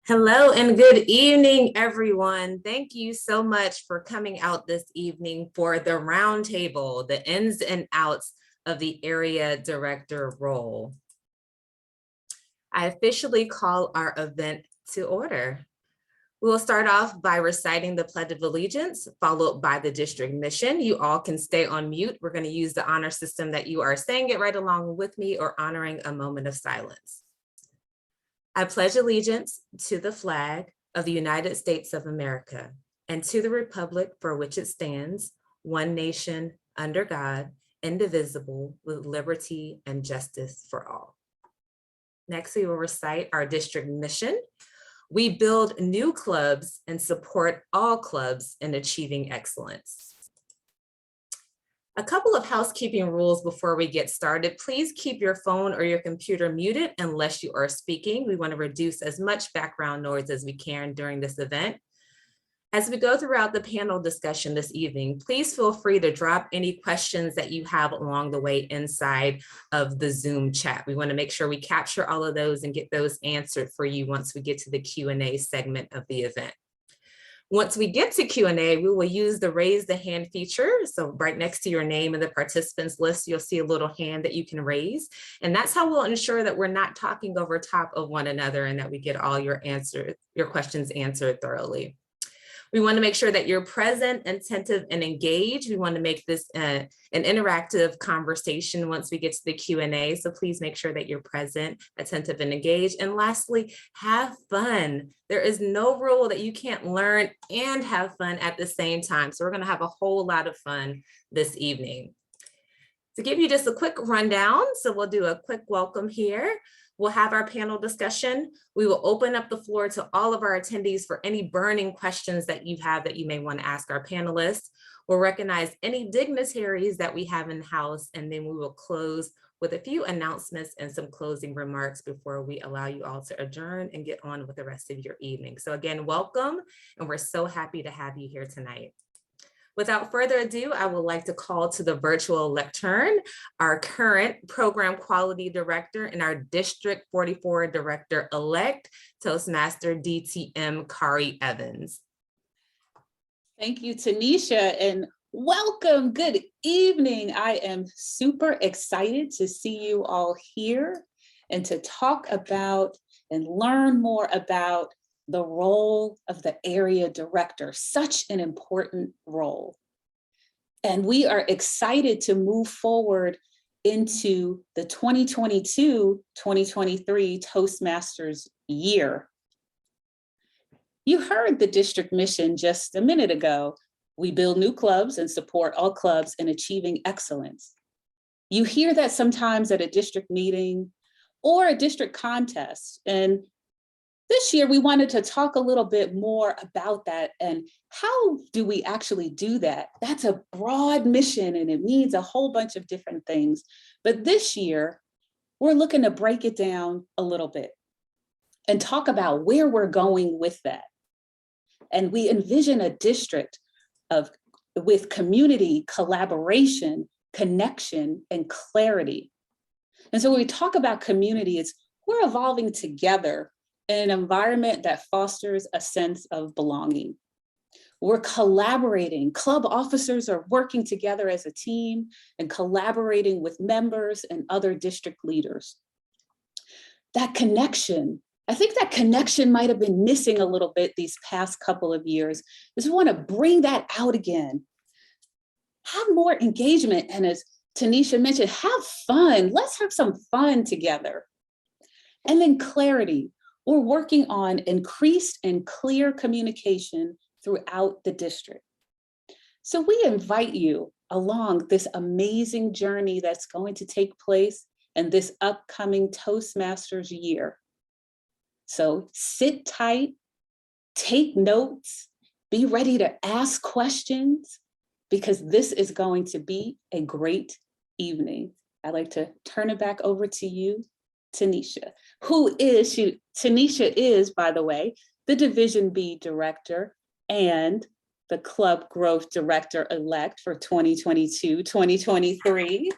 Hello and good evening, everyone. Thank you so much for coming out this evening for the roundtable, the ins and outs of the area director role. I officially call our event to order. We will start off by reciting the Pledge of Allegiance, followed by the district mission. You all can stay on mute. We're going to use the honor system that you are saying it right along with me or honoring a moment of silence. I pledge allegiance to the flag of the United States of America and to the republic for which it stands, one nation, under God, indivisible, with liberty and justice for all. Next, we will recite our district mission. We build new clubs and support all clubs in achieving excellence. A couple of housekeeping rules before we get started. Please keep your phone or your computer muted unless you are speaking. We want to reduce as much background noise as we can during this event. As we go throughout the panel discussion this evening, please feel free to drop any questions that you have along the way inside of the Zoom chat. We want to make sure we capture all of those and get those answered for you once we get to the Q&A segment of the event. Once we get to Q&A, we will use the raise the hand feature. So right next to your name in the participants list, you'll see a little hand that you can raise. And that's how we'll ensure that we're not talking over top of one another and that we get all your questions answered thoroughly. We want to make sure that you're present, attentive, and engaged. We want to make this an interactive conversation once we get to the Q&A. So please make sure that you're present, attentive, and engaged. And lastly, have fun. There is no rule that you can't learn and have fun at the same time. So we're going to have a whole lot of fun this evening. To give you just a quick rundown, so we'll do a quick welcome here. We'll have our panel discussion. We will open up the floor to all of our attendees for any burning questions that you have that you may want to ask our panelists. We'll recognize any dignitaries that we have in the house, and then we will close with a few announcements and some closing remarks before we allow you all to adjourn and get on with the rest of your evening. So again, welcome, and we're so happy to have you here tonight. Without further ado, I would like to call to the virtual lectern, our current program quality director and our District 44 director-elect, Toastmaster DTM Kari Evans. Thank you, Tanisha, and welcome. Good evening. I am super excited to see you all here and to talk about and learn more about the role of the area director, such an important role. And we are excited to move forward into the 2022-2023 Toastmasters year. You heard the district mission just a minute ago. We build new clubs and support all clubs in achieving excellence. You hear that sometimes at a district meeting or a district contest. And this year, we wanted to talk a little bit more about that and how do we actually do that? That's a broad mission and it means a whole bunch of different things. But this year, we're looking to break it down a little bit and talk about where we're going with that. And we envision a district with community collaboration, connection, and clarity. And so when we talk about community, we're evolving together in an environment that fosters a sense of belonging. We're collaborating. Club officers are working together as a team and collaborating with members and other district leaders. That connection, I think that connection might have been missing a little bit these past couple of years. We want to bring that out again. Have more engagement, and as Tanisha mentioned, have fun. Let's have some fun together. And then clarity. We're working on increased and clear communication throughout the district. So we invite you along this amazing journey that's going to take place in this upcoming Toastmasters year. So sit tight, take notes, be ready to ask questions, because this is going to be a great evening. I'd like to turn it back over to you, Tanisha. Tanisha is, by the way, the Division B Director and the Club Growth Director-elect for 2022-2023.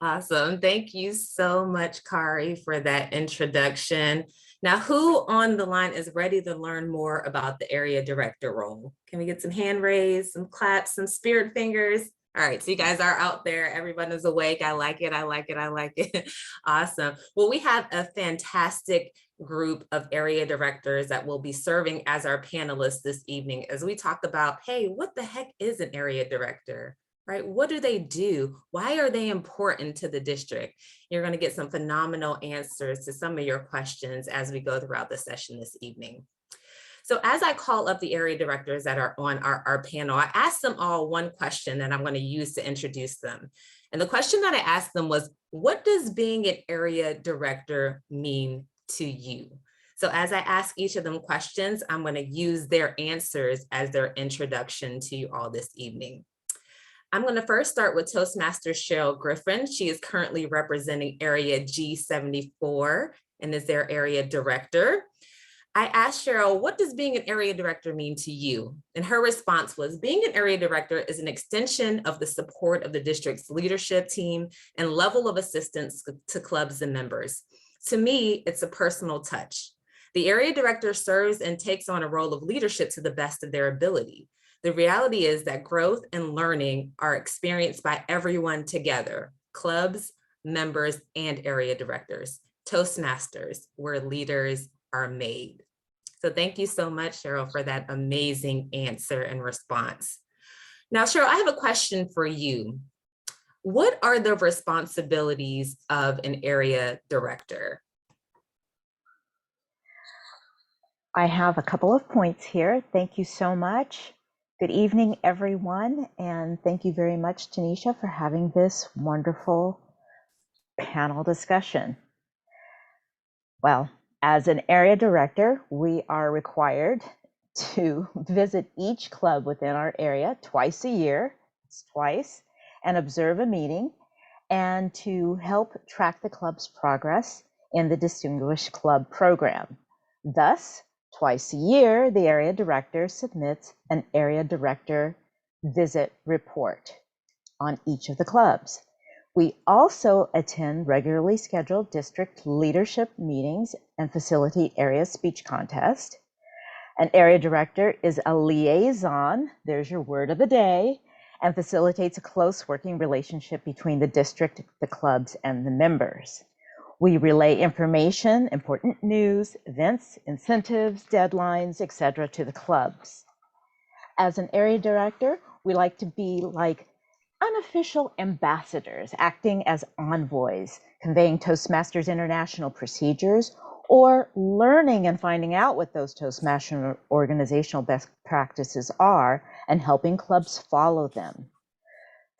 Awesome. Thank you so much, Kari, for that introduction. Now, who on the line is ready to learn more about the area director role? Can we get some hand raised, some claps, some spirit fingers? All right, so you guys are out there. Everyone is awake. I like it. I like it. I like it. Awesome. Well, we have a fantastic group of area directors that will be serving as our panelists this evening as we talk about, hey, what the heck is an area director? Right? What do they do? Why are they important to the district? You're going to get some phenomenal answers to some of your questions as we go throughout the session this evening. So as I call up the area directors that are on our panel, I asked them all one question that I'm going to use to introduce them. And the question that I asked them was, what does being an area director mean to you? So as I ask each of them questions, I'm going to use their answers as their introduction to you all this evening. I'm going to first start with Toastmaster Cheryl Griffin. She is currently representing Area G74 and is their area director. I asked Cheryl, what does being an area director mean to you? And her response was, being an area director is an extension of the support of the district's leadership team and level of assistance to clubs and members. To me, it's a personal touch. The area director serves and takes on a role of leadership to the best of their ability. The reality is that growth and learning are experienced by everyone together, clubs, members, and area directors, Toastmasters, where leaders are made. So thank you so much, Cheryl, for that amazing answer and response. Now, Cheryl, I have a question for you. What are the responsibilities of an area director? I have a couple of points here. Thank you so much. Good evening, everyone, and thank you very much, Tanisha, for having this wonderful panel discussion. Well, as an area director, we are required to visit each club within our area twice a year, it's twice, and observe a meeting, and to help track the club's progress in the Distinguished Club program. Thus, twice a year, the area director submits an area director visit report on each of the clubs. We also attend regularly scheduled district leadership meetings and facilitate area speech contests. An area director is a liaison, there's your word of the day, and facilitates a close working relationship between the district, the clubs, and the members. We relay information, important news, events, incentives, deadlines, etc. to the clubs. As an area director, we like to be like unofficial ambassadors, acting as envoys, conveying Toastmasters International procedures, or learning and finding out what those Toastmaster organizational best practices are and helping clubs follow them.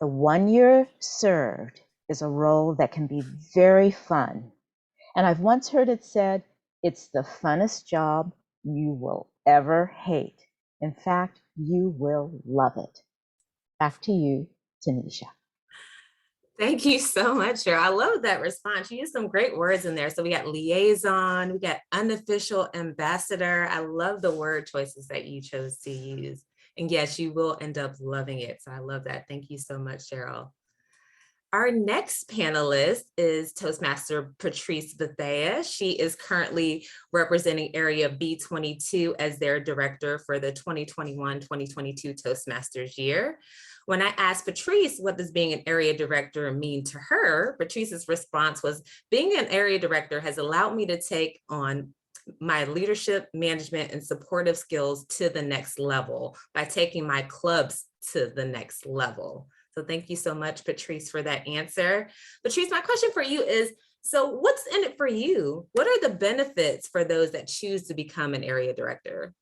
The 1 year served is a role that can be very fun. And I've once heard it said, it's the funnest job you will ever hate. In fact, you will love it. Back to you, Tanisha. Thank you so much, Cheryl. I love that response. You used some great words in there. So we got liaison, we got unofficial ambassador. I love the word choices that you chose to use. And yes, you will end up loving it. So I love that. Thank you so much, Cheryl. Our next panelist is Toastmaster Patrice Bethea. She is currently representing Area B22 as their director for the 2021-2022 Toastmasters year. When I asked Patrice, what does being an area director mean to her, Patrice's response was, being an area director has allowed me to take on my leadership, management, and supportive skills to the next level by taking my clubs to the next level. So thank you so much, Patrice, for that answer. Patrice, my question for you is, so what's in it for you? What are the benefits for those that choose to become an area director?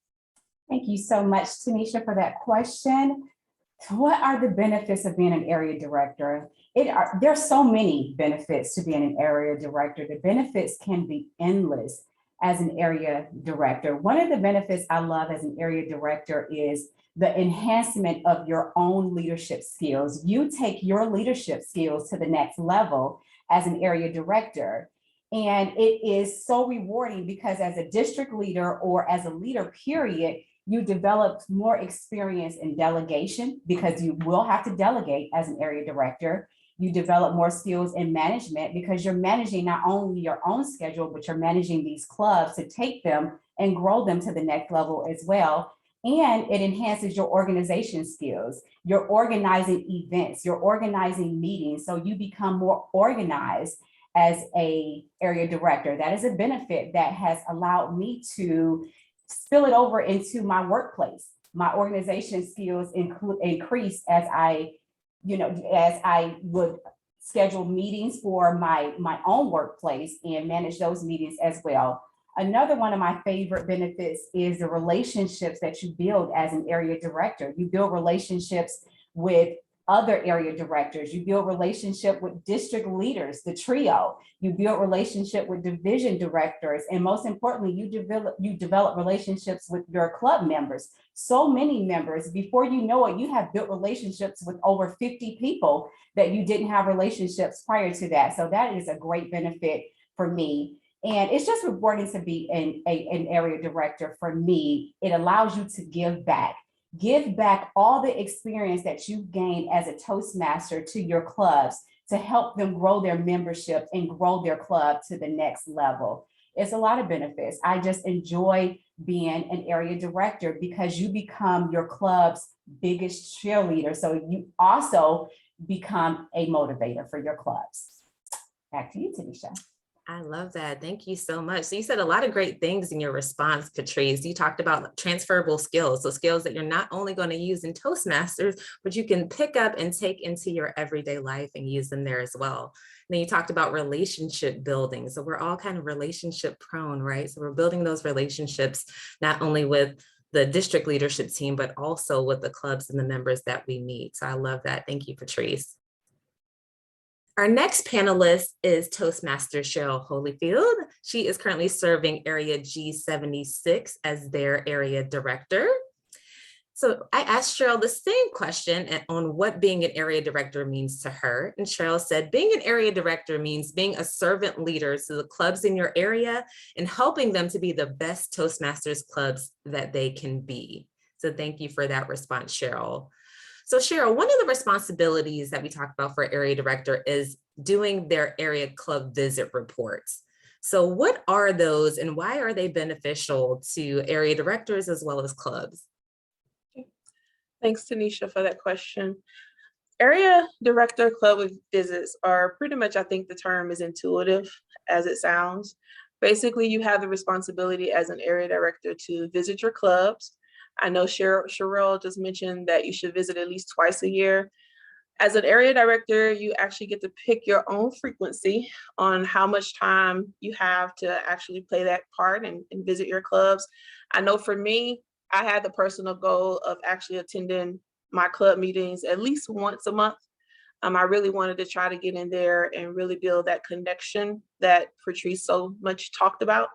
Thank you so much, Tanisha, for that question. What are the benefits of being an area director? There's so many benefits to being an area director. The benefits can be endless as an area director. One of the benefits I love as an area director is the enhancement of your own leadership skills. You take your leadership skills to the next level as an area director. And it is so rewarding because as a district leader or as a leader, period, you develop more experience in delegation because you will have to delegate as an area director. You develop more skills in management because you're managing not only your own schedule, but you're managing these clubs to take them and grow them to the next level as well. And it enhances your organization skills. You're organizing events, you're organizing meetings, so you become more organized as a area director. That is a benefit that has allowed me to spill it over into my workplace. My organization skills increased as I would schedule meetings for my own workplace and manage those meetings as well. Another one of my favorite benefits is the relationships that you build as an area director. You build relationships with other area directors. You build relationship with district leaders, the trio. You build relationship with division directors. And most importantly, you develop relationships with your club members. So many members, before you know it, you have built relationships with over 50 people that you didn't have relationships prior to that. So that is a great benefit for me. And it's just rewarding to be an area director for me. It allows you to give back. Give back all the experience that you've gained as a Toastmaster to your clubs to help them grow their membership and grow their club to the next level. It's a lot of benefits. I just enjoy being an area director because you become your club's biggest cheerleader. So you also become a motivator for your clubs. Back to you, Tanisha. I love that. Thank you so much. So you said a lot of great things in your response, Patrice. You talked about transferable skills, so skills that you're not only going to use in Toastmasters, but you can pick up and take into your everyday life and use them there as well. And then you talked about relationship building. So we're all kind of relationship prone, right? So we're building those relationships, not only with the district leadership team, but also with the clubs and the members that we meet. So I love that. Thank you, Patrice. Our next panelist is Toastmaster Cheryl Holyfield. She is currently serving Area G76 as their area director. So I asked Cheryl the same question on what being an area director means to her. And Cheryl said, being an area director means being a servant leader to the clubs in your area and helping them to be the best Toastmasters clubs that they can be. So thank you for that response, Cheryl. So Cheryl, one of the responsibilities that we talked about for area director is doing their area club visit reports. So what are those and why are they beneficial to area directors as well as clubs? Thanks, Tanisha, for that question. Area director club visits are pretty much, I think the term is intuitive as it sounds. Basically, you have the responsibility as an area director to visit your clubs. I know Cheryl just mentioned that you should visit at least twice a year. As an area director, you actually get to pick your own frequency on how much time you have to actually play that part and visit your clubs. I know for me, I had the personal goal of actually attending my club meetings at least once a month. I really wanted to try to get in there and really build that connection that Patrice so much talked about.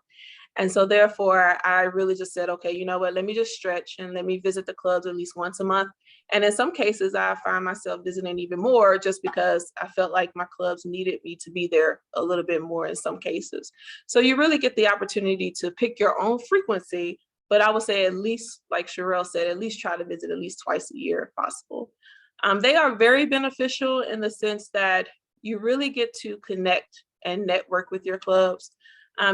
And so therefore, I really just said, okay, you know what, let me just stretch and let me visit the clubs at least once a month. And in some cases, I find myself visiting even more just because I felt like my clubs needed me to be there a little bit more in some cases. So you really get the opportunity to pick your own frequency, but I would say at least, like Cheryl said, at least try to visit at least twice a year if possible. They are very beneficial in the sense that you really get to connect and network with your clubs.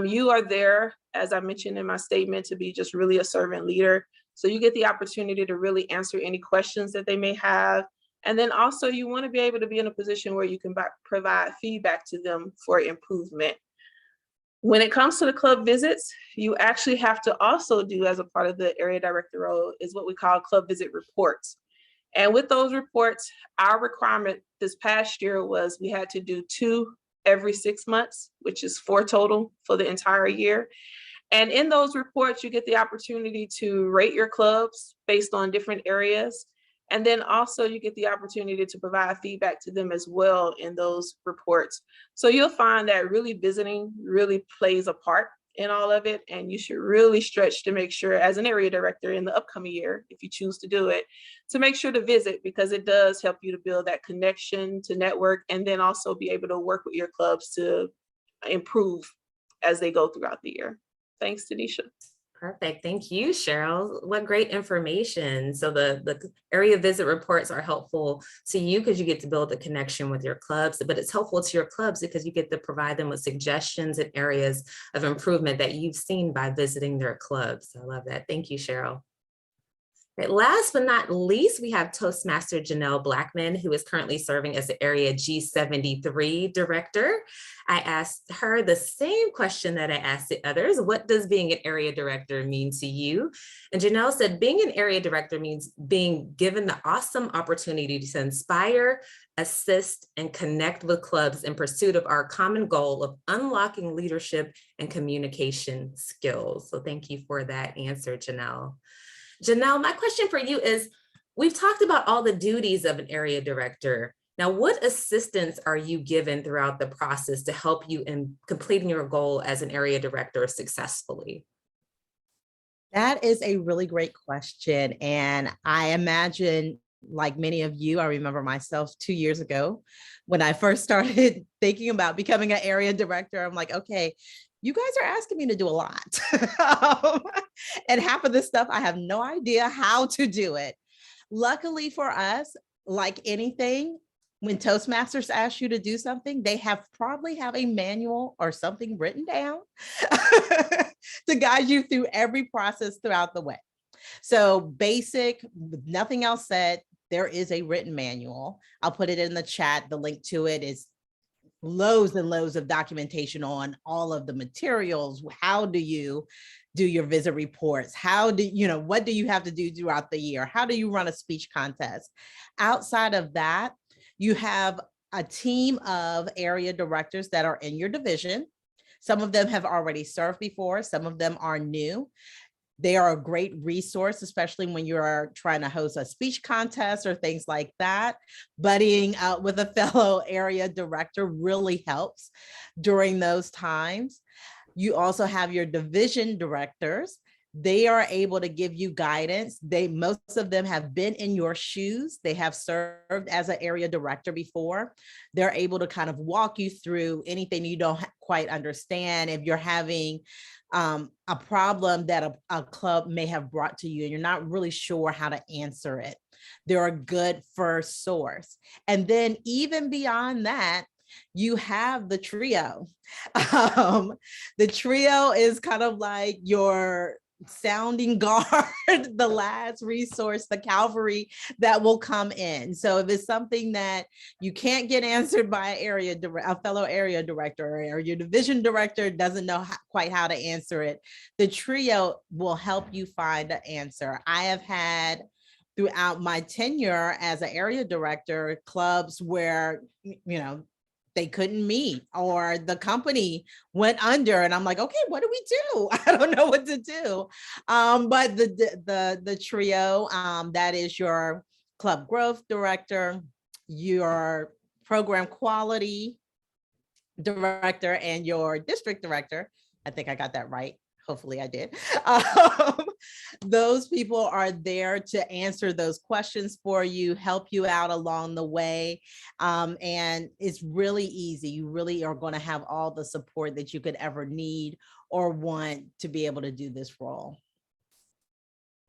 You are there, as I mentioned in my statement, to be just really a servant leader. So you get the opportunity to really answer any questions that they may have. And then also you want to be able to be in a position where you can provide feedback to them for improvement. When it comes to the club visits, you actually have to also do, as a part of the area director role, is what we call club visit reports. And with those reports, our requirement this past year was we had to do 2 every 6 months, which is 4 total for the entire year. And in those reports, you get the opportunity to rate your clubs based on different areas. And then also you get the opportunity to provide feedback to them as well in those reports. So you'll find that really visiting really plays a part in all of it. And you should really stretch to make sure, as an area director in the upcoming year, if you choose to do it, to make sure to visit, because it does help you to build that connection, to network, and then also be able to work with your clubs to improve as they go throughout the year. Thanks, Tanisha. Perfect. Thank you, Cheryl. What great information. So the area visit reports are helpful to you because you get to build a connection with your clubs, but it's helpful to your clubs because you get to provide them with suggestions and areas of improvement that you've seen by visiting their clubs. I love that. Thank you, Cheryl. Right, last but not least, we have Toastmaster Janelle Blackman, who is currently serving as the Area G73 Director. I asked her the same question that I asked the others. What does being an area director mean to you? And Janelle said, being an area director means being given the awesome opportunity to inspire, assist, and connect with clubs in pursuit of our common goal of unlocking leadership and communication skills. So thank you for that answer, Janelle. Janelle, my question for you is, we've talked about all the duties of an area director. Now, what assistance are you given throughout the process to help you in completing your goal as an area director successfully? That is a really great question. And I imagine, like many of you, I remember myself 2 years ago when I first started thinking about becoming an area director. I'm like, okay, you guys are asking me to do a lot. And half of this stuff, I have no idea how to do it. Luckily for us, like anything, when Toastmasters ask you to do something, they probably have a manual or something written down to guide you through every process throughout the way. So basic, with nothing else said, there is a written manual. I'll put it in the chat. The link to it is loads and loads of documentation on all of the materials. How do you do your visit reports? What do you have to do throughout the year? How do you run a speech contest? Outside of that, you have a team of area directors that are in your division. Some of them have already served before, some of them are new. They are a great resource, especially when you're trying to host a speech contest or things like that. Buddying out with a fellow area director really helps during those times. You also have your division directors. They are able to give you guidance. Most of them have been in your shoes. They have served as an area director before. They're able to kind of walk you through anything you don't quite understand. If you're having a problem that a club may have brought to you and you're not really sure how to answer it, they're a good first source. And then even beyond that, you have the trio. The trio is kind of like your sounding guard, the last resource, the cavalry that will come in. So if it's something that you can't get answered by a fellow area director, or your division director doesn't know quite how to answer it, the trio will help you find an answer. I have had throughout my tenure as an area director clubs where, they couldn't meet or the company went under and I'm like, okay, what do we do? I don't know what to do. But the trio, that is your club growth director, your program quality director, and your district director. I think I got that right. Hopefully I did. Those people are there to answer those questions for you, help you out along the way. And it's really easy. You really are going to have all the support that you could ever need or want to be able to do this role.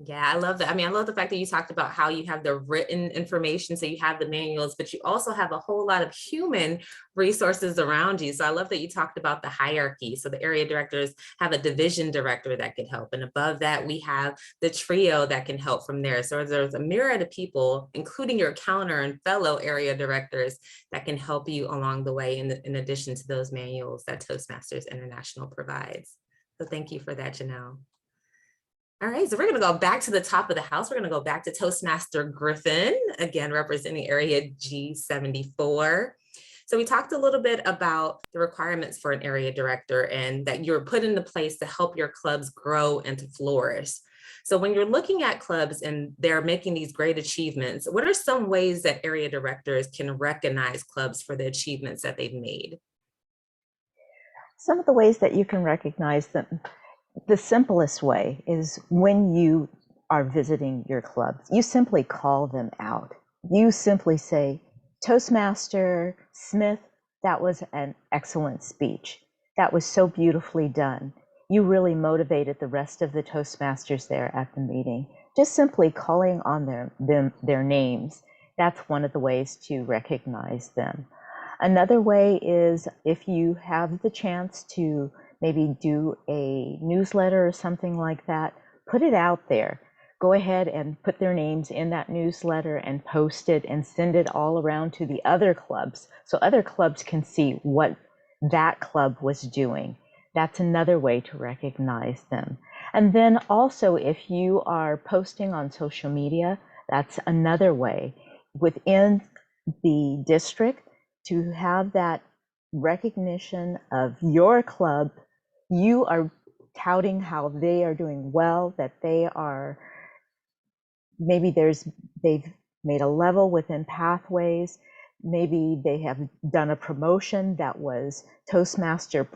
Yeah, I love that. I mean, I love the fact that you talked about how you have the written information, so you have the manuals, but you also have a whole lot of human resources around you. So I love that you talked about the hierarchy. So the area directors have a division director that could help. And above that, we have the trio that can help from there. So there's a myriad of people, including your counter and fellow area directors, that can help you along the way in addition to those manuals that Toastmasters International provides. So thank you for that, Janelle. All right, so we're going to go back to the top of the house. We're going to go back to Toastmaster Griffin, again, representing area G74. So we talked a little bit about the requirements for an area director and that you're put into place to help your clubs grow and to flourish. So when you're looking at clubs and they're making these great achievements, what are some ways that area directors can recognize clubs for the achievements that they've made? Some of the ways that you can recognize them. The simplest way is when you are visiting your clubs, you simply call them out. You simply say, Toastmaster Smith, that was an excellent speech. That was so beautifully done. you really motivated the rest of the Toastmasters there at the meeting. Just simply calling on their names. That's one of the ways to recognize them. Another way is if you have the chance to maybe do a newsletter or something like that, put it out there. Go ahead and put their names in that newsletter and post it and send it all around to the other clubs so other clubs can see what that club was doing. That's another way to recognize them. And then also, if you are posting on social media, that's another way within the district to have that recognition of your club. You are touting how they are doing well, that they are, maybe they've made a level within Pathways. Maybe they have done a promotion that was Toastmaster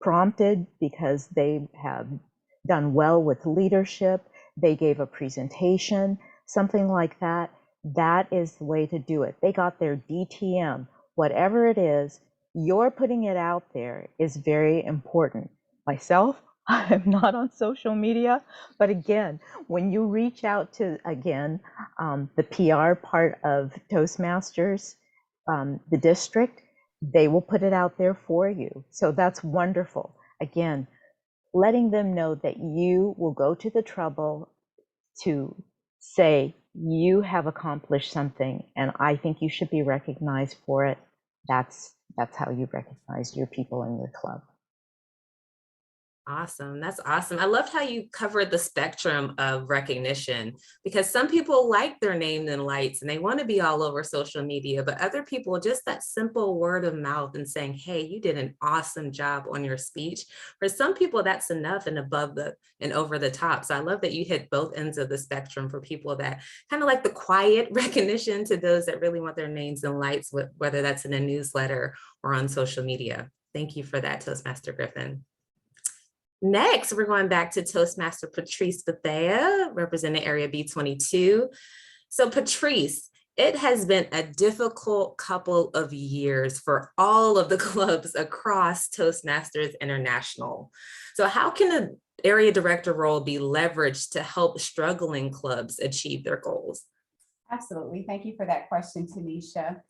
prompted because they have done well with leadership. They gave a presentation, something like that. That is the way to do it. They got their DTM, whatever it is, you're putting it out there is very important. Myself, I'm not on social media, but again, when you reach out to, again, the PR part of Toastmasters, the district, they will put it out there for you. So that's wonderful. Again, letting them know that you will go to the trouble to say you have accomplished something and I think you should be recognized for it. That's how you recognize your people in your club. Awesome. That's awesome. I loved how you covered the spectrum of recognition, because some people like their name in lights and they want to be all over social media, but other people, just that simple word of mouth and saying, hey, you did an awesome job on your speech. For some people, that's enough and above and over the top. So I love that you hit both ends of the spectrum for people that kind of like the quiet recognition to those that really want their names in lights, whether that's in a newsletter or on social media. Thank you for that, Toastmaster Griffin. Next, we're going back to Toastmaster Patrice Bethea, representing Area B22. So Patrice, it has been a difficult couple of years for all of the clubs across Toastmasters International. So how can an area director role be leveraged to help struggling clubs achieve their goals? Absolutely. Thank you for that question, Tanisha.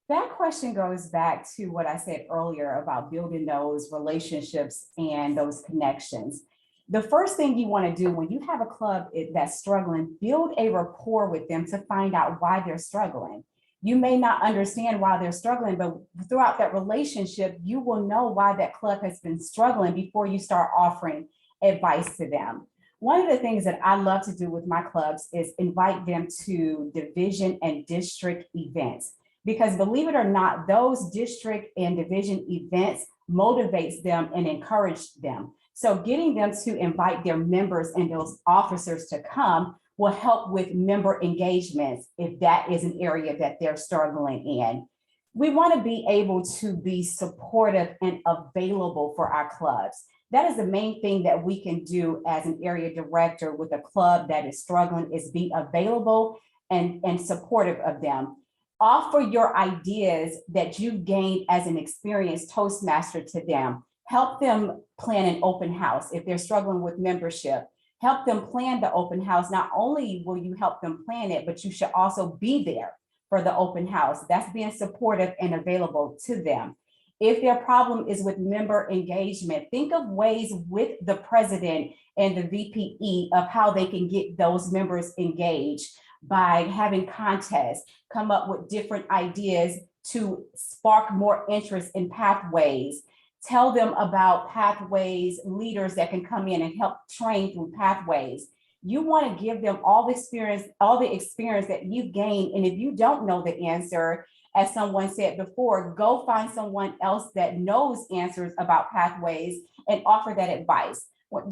That question goes back to what I said earlier about building those relationships and those connections. The first thing you want to do when you have a club that's struggling, build a rapport with them to find out why they're struggling. You may not understand why they're struggling, but throughout that relationship, you will know why that club has been struggling before you start offering advice to them. One of the things that I love to do with my clubs is invite them to division and district events. Because believe it or not, those district and division events motivates them and encourage them. So getting them to invite their members and those officers to come will help with member engagements if that is an area that they're struggling in. We want to be able to be supportive and available for our clubs. That is the main thing that we can do as an area director with a club that is struggling, is be available and supportive of them. Offer your ideas that you've gained as an experienced Toastmaster to them. Help them plan an open house if they're struggling with membership. Help them plan the open house. Not only will you help them plan it, but you should also be there for the open house. That's being supportive and available to them. If their problem is with member engagement, think of ways with the president and the VPE of how they can get those members engaged by having contests, come up with different ideas to spark more interest in Pathways. Tell them about Pathways leaders that can come in and help train through Pathways. You want to give them all the experience that you've gained. And if you don't know the answer, as someone said before, go find someone else that knows answers about Pathways and offer that advice.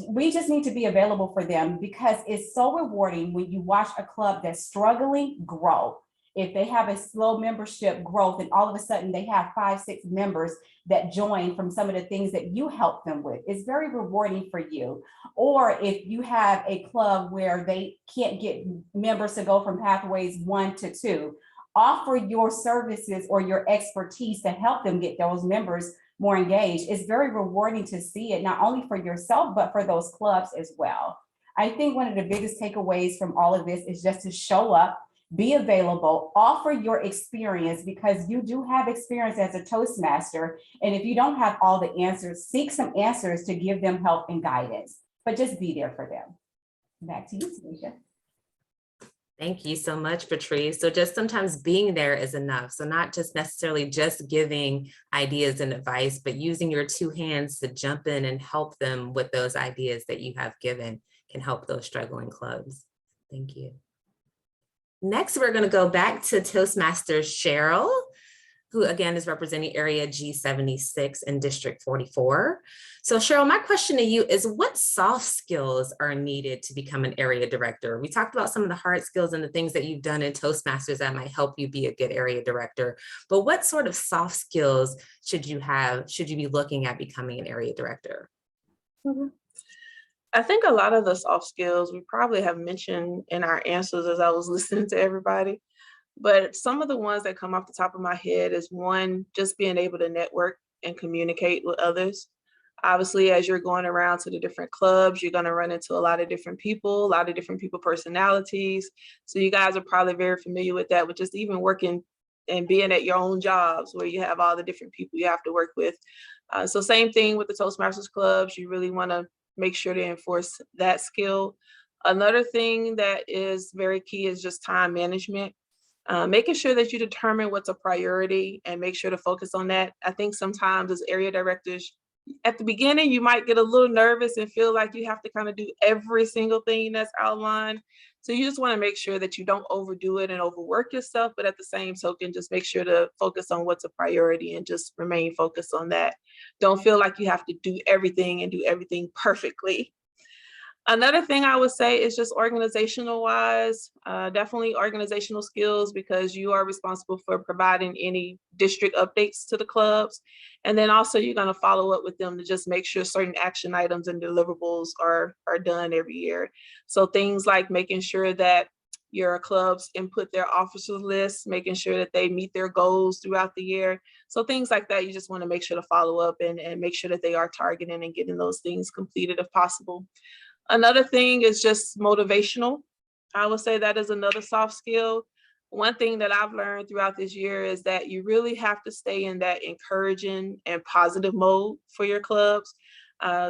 We just need to be available for them, because it's so rewarding when you watch a club that's struggling grow. If they have a slow membership growth and all of a sudden they have 5, 6 members that join from some of the things that you help them with, it's very rewarding for you. Or if you have a club where they can't get members to go from Pathways 1 to 2, offer your services or your expertise to help them get those members more engaged. It's very rewarding to see it, not only for yourself, but for those clubs as well. I think one of the biggest takeaways from all of this is just to show up, be available, offer your experience, because you do have experience as a Toastmaster. And if you don't have all the answers, seek some answers to give them help and guidance, but just be there for them. Back to you, Tanisha. Thank you so much, Patrice. So just sometimes being there is enough. So not just necessarily just giving ideas and advice, but using your two hands to jump in and help them with those ideas that you have given can help those struggling clubs. Thank you. Next, we're going to go back to Toastmasters Cheryl, who again is representing area G76 in District 44. So Cheryl, my question to you is, what soft skills are needed to become an area director? We talked about some of the hard skills and the things that you've done in Toastmasters that might help you be a good area director, but what sort of soft skills should you be looking at becoming an area director? I think a lot of the soft skills we probably have mentioned in our answers as I was listening to everybody, but some of the ones that come off the top of my head is, one, just being able to network and communicate with others. Obviously, as you're going around to the different clubs, you're going to run into a lot of different people personalities. So you guys are probably very familiar with that, with just even working and being at your own jobs where you have all the different people you have to work with. So same thing with the Toastmasters clubs. You really want to make sure to enforce that skill. Another thing that is very key is just time management. Making sure that you determine what's a priority and make sure to focus on that. I think sometimes as area directors, at the beginning, you might get a little nervous and feel like you have to kind of do every single thing that's outlined. So you just want to make sure that you don't overdo it and overwork yourself, but at the same token, just make sure to focus on what's a priority and just remain focused on that. Don't feel like you have to do everything and do everything perfectly. Another thing I would say is just organizational wise, definitely organizational skills, because you are responsible for providing any district updates to the clubs. And then also you're going to follow up with them to just make sure certain action items and deliverables are done every year. So things like making sure that your clubs input their officer lists, making sure that they meet their goals throughout the year. So things like that, you just want to make sure to follow up and make sure that they are targeting and getting those things completed if possible. Another thing is just motivational. I would say that is another soft skill. One thing that I've learned throughout this year is that you really have to stay in that encouraging and positive mode for your clubs.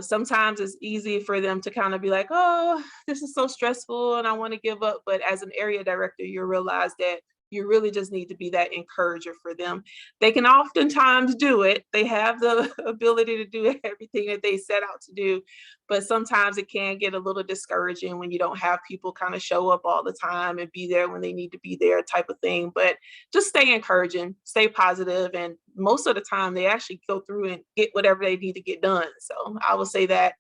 Sometimes it's easy for them to kind of be like, oh, this is so stressful and I want to give up. But as an area director, you realize that you really just need to be that encourager for them. They can oftentimes do it. They have the ability to do everything that they set out to do, but sometimes it can get a little discouraging when you don't have people kind of show up all the time and be there when they need to be there, type of thing. But just stay encouraging, stay positive, and most of the time they actually go through and get whatever they need to get done. So I would say that.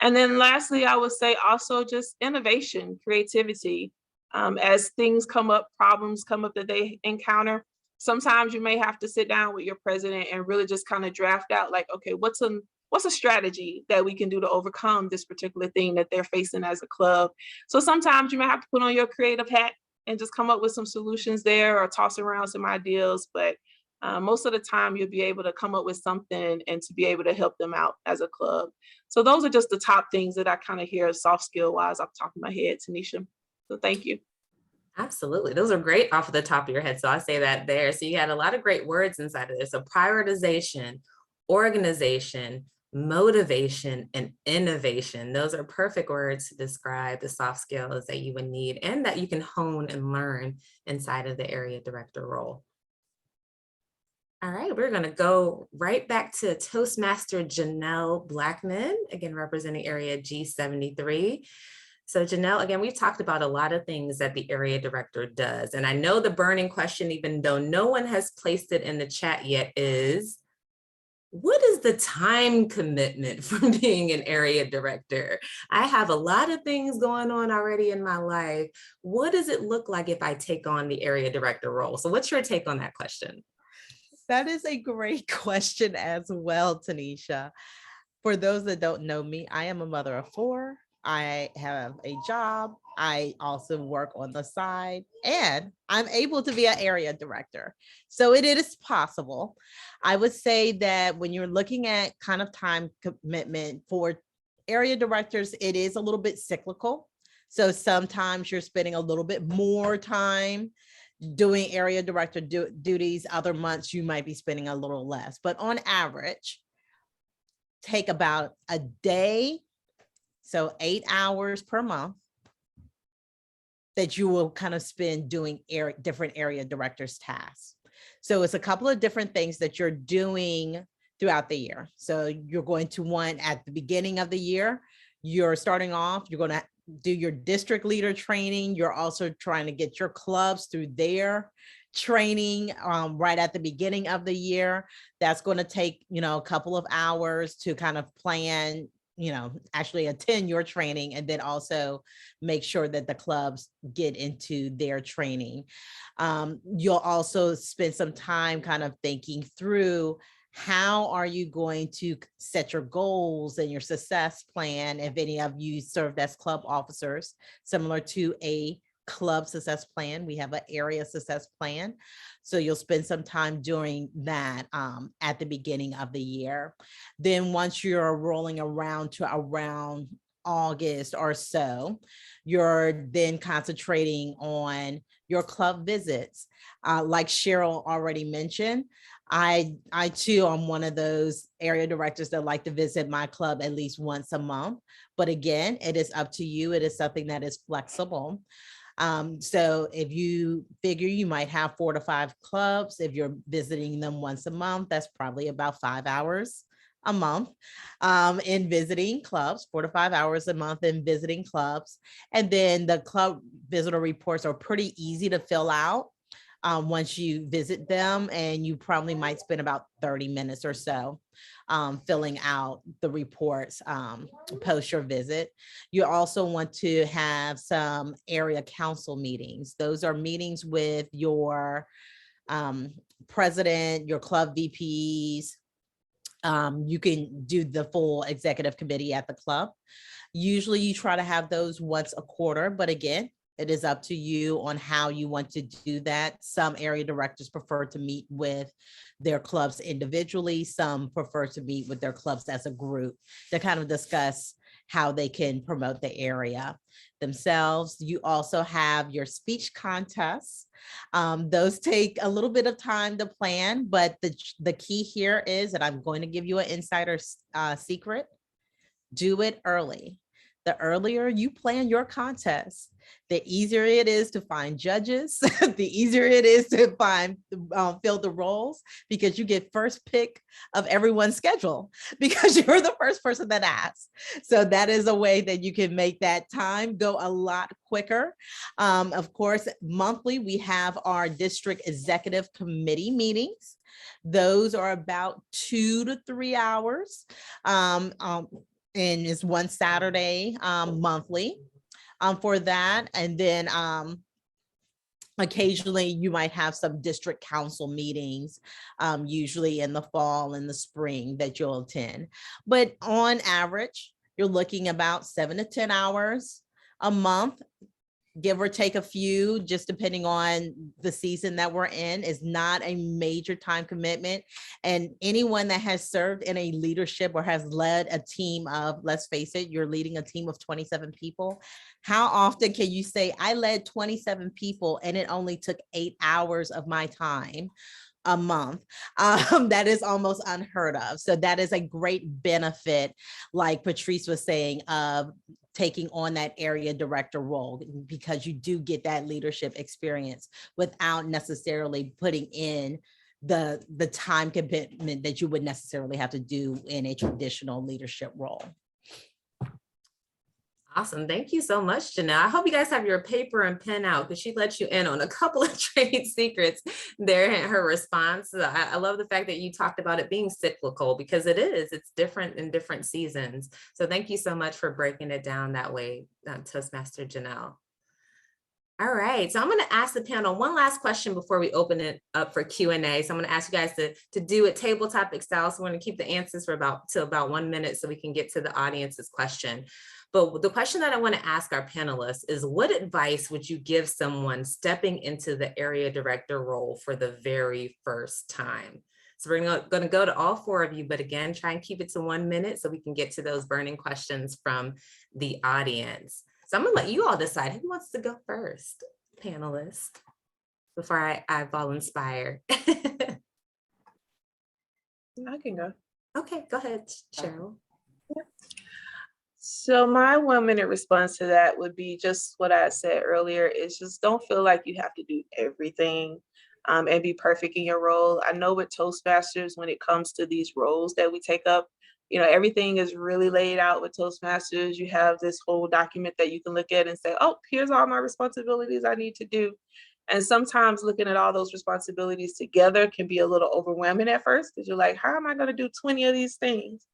And then lastly, I would say also just innovation, creativity. As things come up, problems come up that they encounter, sometimes you may have to sit down with your president and really just kind of draft out like, okay, what's a strategy that we can do to overcome this particular thing that they're facing as a club. So sometimes you may have to put on your creative hat and just come up with some solutions there or toss around some ideas. But most of the time you'll be able to come up with something and to be able to help them out as a club. So those are just the top things that I kind of hear soft skill wise off the top of my head, Tanisha. So thank you. Absolutely. Those are great off of the top of your head. So I say that there. So you had a lot of great words inside of this. So prioritization, organization, motivation, and innovation. Those are perfect words to describe the soft skills that you would need and that you can hone and learn inside of the area director role. All right, we're going to go right back to Toastmaster Janelle Blackman, again, representing area G73. So Janelle, again, we've talked about a lot of things that the area director does. And I know the burning question, even though no one has placed it in the chat yet, is what is the time commitment for being an area director? I have a lot of things going on already in my life. What does it look like if I take on the area director role? So what's your take on that question? That is a great question as well, Tanisha. For those that don't know me, I am a mother of 4. I have a job. I also work on the side, and I'm able to be an area director. So it is possible. I would say that when you're looking at kind of time commitment for area directors, it is a little bit cyclical. So sometimes you're spending a little bit more time doing area director duties. Other months you might be spending a little less, but on average, take about a day, so 8 hours per month, that you will kind of spend doing different area directors tasks. So it's a couple of different things that you're doing throughout the year. So you're going to want at the beginning of the year, you're starting off, you're going to do your district leader training. You're also trying to get your clubs through their training right at the beginning of the year. That's going to take, a couple of hours to kind of plan, actually attend your training, and then also make sure that the clubs get into their training. You'll also spend some time kind of thinking through how are you going to set your goals and your success plan. If any of you served as club officers, similar to a club success plan, we have an area success plan. So you'll spend some time doing that at the beginning of the year. Then once you're rolling around to around August or so, you're then concentrating on your club visits. Like Cheryl already mentioned, I too am one of those area directors that like to visit my club at least once a month. But again, it is up to you. It is something that is flexible. So if you figure you might have 4 to 5 clubs, if you're visiting them once a month, that's probably about 5 hours a month in visiting clubs, 4 to 5 hours a month in visiting clubs. And then the club visitor reports are pretty easy to fill out once you visit them, and you probably might spend about 30 minutes or so filling out the reports post your visit. You also want to have some area council meetings. Those are meetings with your president, your club VPs. You can do the full executive committee at the club. Usually you try to have those once a quarter, but again, it is up to you on how you want to do that. Some area directors prefer to meet with their clubs individually. Some prefer to meet with their clubs as a group to kind of discuss how they can promote the area themselves. You also have your speech contests. Those take a little bit of time to plan, but the key here is, and I'm going to give you an insider secret, do it early. The earlier you plan your contest, the easier it is to find judges, the easier it is to fill the roles, because you get first pick of everyone's schedule because you're the first person that asks. So that is a way that you can make that time go a lot quicker. Of course, monthly, we have our district executive committee meetings. Those are about 2 to 3 hours. And it's one Saturday monthly for that. And then occasionally you might have some district council meetings, usually in the fall and the spring, that you'll attend. But on average, you're looking about 7 to 10 hours a month, give or take a few, just depending on the season that we're in. Is not a major time commitment. And anyone that has served in a leadership or has led a team of, let's face it, you're leading a team of 27 people. How often can you say, I led 27 people and it only took 8 hours of my time a month? That is almost unheard of. So that is a great benefit, like Patrice was saying, of taking on that area director role, because you do get that leadership experience without necessarily putting in the time commitment that you would necessarily have to do in a traditional leadership role. Awesome. Thank you so much, Janelle. I hope you guys have your paper and pen out, because she let you in on a couple of trade secrets there in her response. I love the fact that you talked about it being cyclical, because it is. It's different in different seasons. So thank you so much for breaking it down that way, Toastmaster Janelle. All right, so I'm going to ask the panel one last question before we open it up for Q&A. So I'm going to ask you guys to do it table topic style. So we're going to keep the answers for about 1 minute so we can get to the audience's question. But the question that I want to ask our panelists is, what advice would you give someone stepping into the area director role for the very first time? So we're going to go to all four of you, but again, try and keep it to 1 minute so we can get to those burning questions from the audience. So I'm going to let you all decide who wants to go first, panelists, before I fall inspired. I can go. Okay, go ahead, Cheryl. So my 1 minute response to that would be just what I said earlier, is just don't feel like you have to do everything and be perfect in your role. I know with Toastmasters, when it comes to these roles that we take up, you know, everything is really laid out with Toastmasters. You have this whole document that you can look at and say, oh, here's all my responsibilities I need to do. And sometimes looking at all those responsibilities together can be a little overwhelming at first, because you're like, how am I going to do 20 of these things?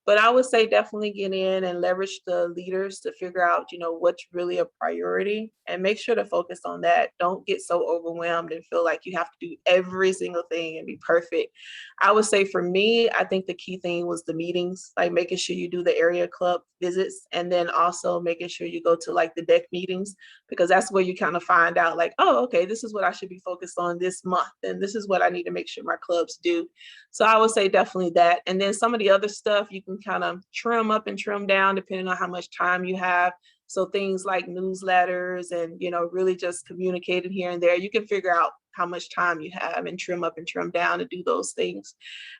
But I would say definitely get in and leverage the leaders to figure out, you know, what's really a priority, and make sure to focus on that. Don't get so overwhelmed and feel like you have to do every single thing and be perfect. I would say for me, I think the key thing was the meetings, like making sure you do the area club visits, and then also making sure you go to like the deck meetings, because that's where you kind of find out like, oh, okay, this is what I should be focused on this month, and this is what I need to make sure my clubs do. So I would say definitely that. And then some of the other stuff you can kind of trim up and trim down depending on how much time you have. So things like newsletters and, you know, really just communicating here and there, you can figure out how much time you have and trim up and trim down to do those things.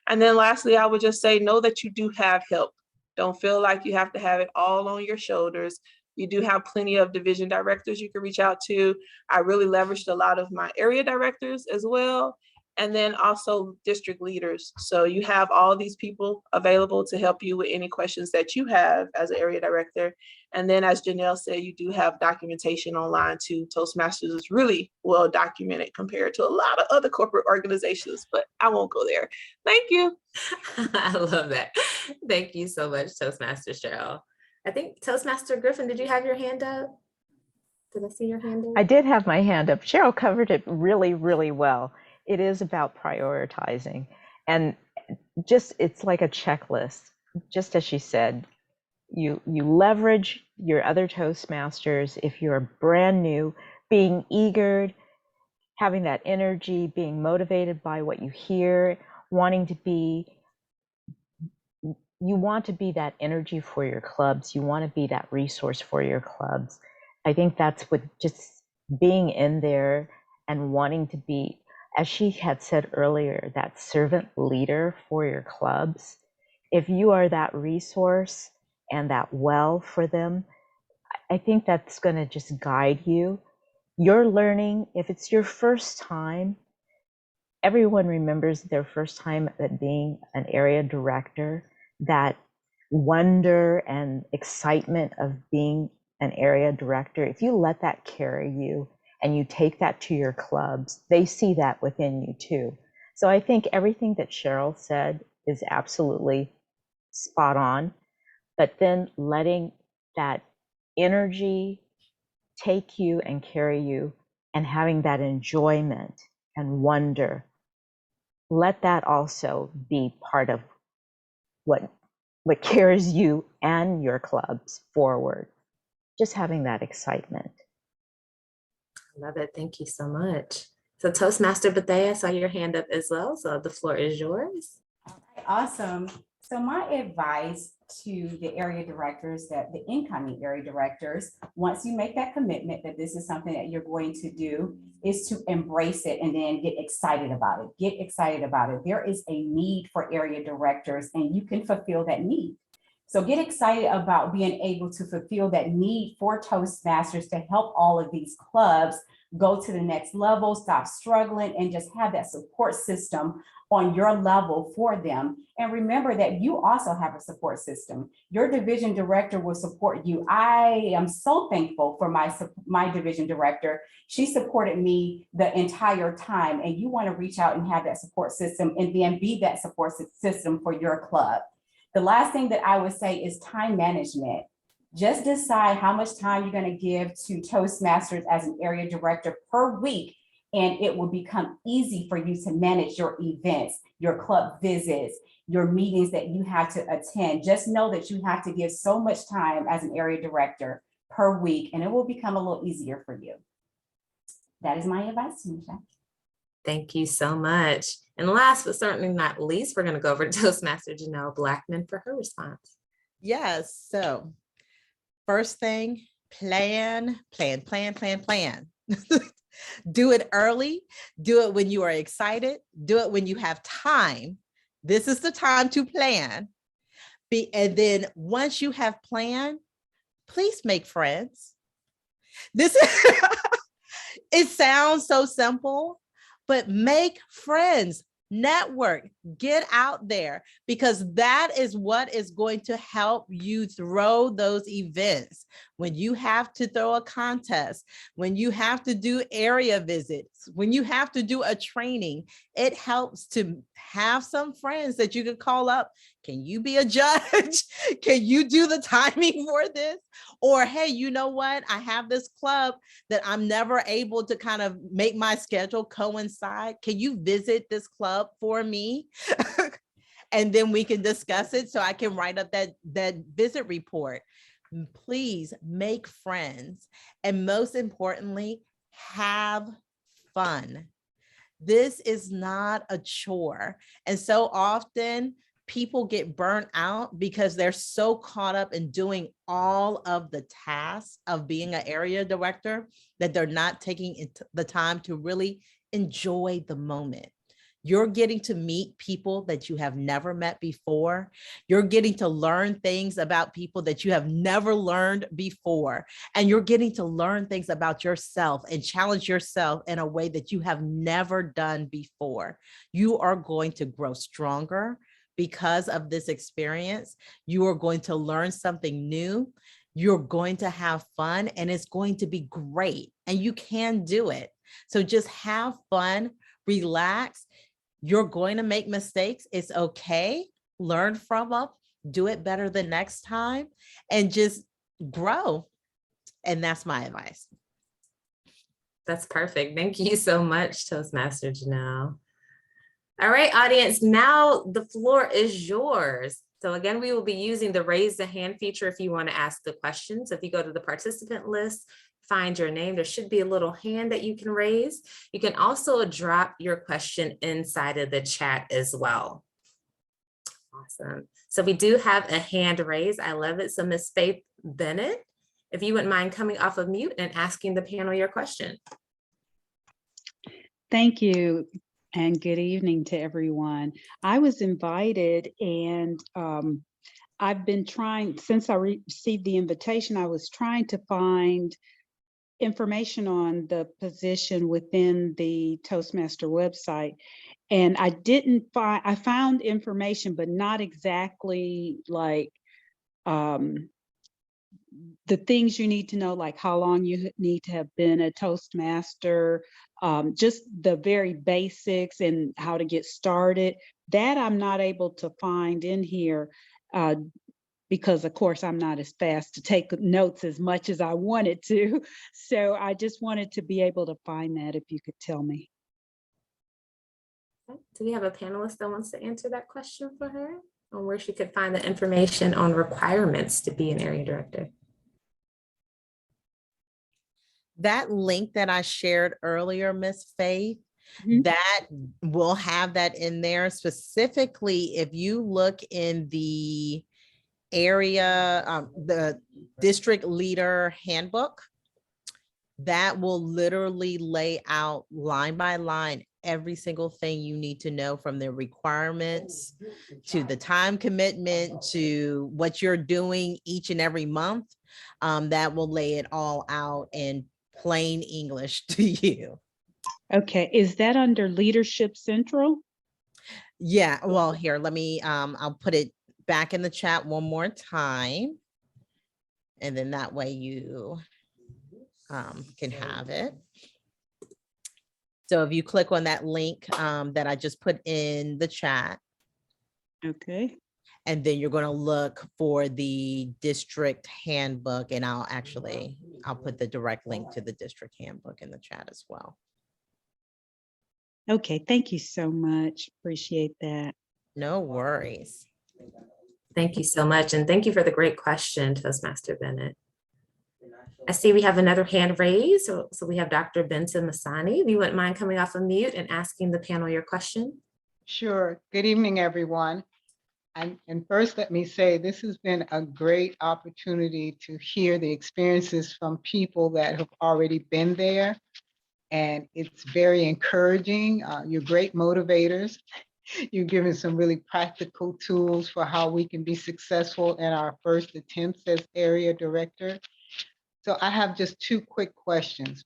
And then lastly, I would just say, know that you do have help. Don't feel like you have to have it all on your shoulders. You do have plenty of division directors you can reach out to. I really leveraged a lot of my area directors as well. And then also district leaders. So you have all these people available to help you with any questions that you have as an area director. And then as Janelle said, you do have documentation online too. Toastmasters is really well documented compared to a lot of other corporate organizations, but I won't go there. Thank you. I love that. Thank you so much, Toastmaster Cheryl. I think Toastmaster Griffin, did you have your hand up? Did I see your hand up? I did have my hand up. Cheryl covered it really, really well. It is about prioritizing, and just, it's like a checklist. Just as she said, you leverage your other Toastmasters. If you're brand new, being eager, having that energy, being motivated by what you hear, wanting to be, you want to be that energy for your clubs. You want to be that resource for your clubs. I think that's what, just being in there and wanting to be, as she had said earlier, that servant leader for your clubs. If you are that resource and that well for them, I think that's going to just guide you. You're learning, if it's your first time, everyone remembers their first time at being an area director, that wonder and excitement of being an area director. If you let that carry you, and you take that to your clubs, they see that within you too. So I think everything that Cheryl said is absolutely spot on, but then letting that energy take you and carry you, and having that enjoyment and wonder, let that also be part of what carries you and your clubs forward. Just having that excitement. Love it. Thank you so much. So Toastmaster Bethea, I saw your hand up as well. So the floor is yours. All right, awesome. So my advice to the area directors, that the incoming area directors, once you make that commitment that this is something that you're going to do, is to embrace it and then get excited about it. Get excited about it. There is a need for area directors, and you can fulfill that need. So get excited about being able to fulfill that need for Toastmasters to help all of these clubs go to the next level, stop struggling, and just have that support system on your level for them. And remember that you also have a support system. Your division director will support you. I am so thankful for my division director. She supported me the entire time, and you want to reach out and have that support system and then be that support system for your club. The last thing that I would say is time management. Just decide how much time you're going to give to Toastmasters as an area director per week, and it will become easy for you to manage your events, your club visits, your meetings that you have to attend. Just know that you have to give so much time as an area director per week, and it will become a little easier for you. That is my advice, Tanisha. Thank you so much. And last but certainly not least, we're going to go over to Toastmaster Janelle Blackman for her response. Yes. So first thing, plan. Do it early. Do it when you are excited. Do it when you have time. This is the time to plan. And then once you have planned, please make friends. This it sounds so simple, but make friends, network, get out there, because that is what is going to help you throw those events. When you have to throw a contest, when you have to do area visits, when you have to do a training, it helps to have some friends that you can call up. Can you be a judge? Can you do the timing for this? Or, hey, you know what? I have this club that I'm never able to kind of make my schedule coincide. Can you visit this club for me? And then we can discuss it so I can write up that visit report. Please make friends. And most importantly, have fun. This is not a chore. And so often people get burnt out because they're so caught up in doing all of the tasks of being an area director that they're not taking the time to really enjoy the moment. You're getting to meet people that you have never met before. You're getting to learn things about people that you have never learned before. And you're getting to learn things about yourself and challenge yourself in a way that you have never done before. You are going to grow stronger because of this experience. You are going to learn something new. You're going to have fun, and it's going to be great. And you can do it. So just have fun, relax. You're going to make mistakes. It's okay. Learn from them, do it better the next time, and just grow. And that's my advice. That's perfect. Thank you so much, Toastmaster Janelle. All right, audience, now the floor is yours. So again, we will be using the raise the hand feature if you want to ask the questions. If you go to the participant list, find your name, there should be a little hand that you can raise. You can also drop your question inside of the chat as well. Awesome. So we do have a hand raised. I love it. So Ms. Faith Bennett, if you wouldn't mind coming off of mute and asking the panel your question. Thank you, and good evening to everyone. I was invited, and I've been trying, since I received the invitation, I was trying to find information on the position within the Toastmaster website. And I didn't find, I found information, but not exactly like the things you need to know, like how long you need to have been a Toastmaster, just the very basics and how to get started. That I'm not able to find in here because, of course, I'm not as fast to take notes as much as I wanted to. So I just wanted to be able to find that, if you could tell me. Do we have a panelist that wants to answer that question for her on where she could find the information on requirements to be an area director? That link that I shared earlier, Miss Faith, Mm-hmm. that will have that in there. Specifically, if you look in the area, the district leader handbook, that will literally lay out line by line every single thing you need to know, from the requirements to the time commitment to what you're doing each and every month. That will lay it all out in plain English to you. Okay, is that under Leadership Central? Yeah, well, here, let me, I'll put it back in the chat one more time. And then that way you can have it. So if you click on that link that I just put in the chat. Okay. And then you're going to look for the district handbook, and I'll put the direct link to the district handbook in the chat as well. Okay, thank you so much. Appreciate that. No worries. Thank you so much. And thank you for the great question, Toastmaster Bennett. I see we have another hand raised. So we have Dr. Benson Masani. If you wouldn't mind coming off of mute and asking the panel your question. Sure. Good evening, everyone. And first, let me say this has been a great opportunity to hear the experiences from people that have already been there. And it's very encouraging. You're great motivators. You've given some really practical tools for how we can be successful in our first attempts as area director. So I have just two quick questions.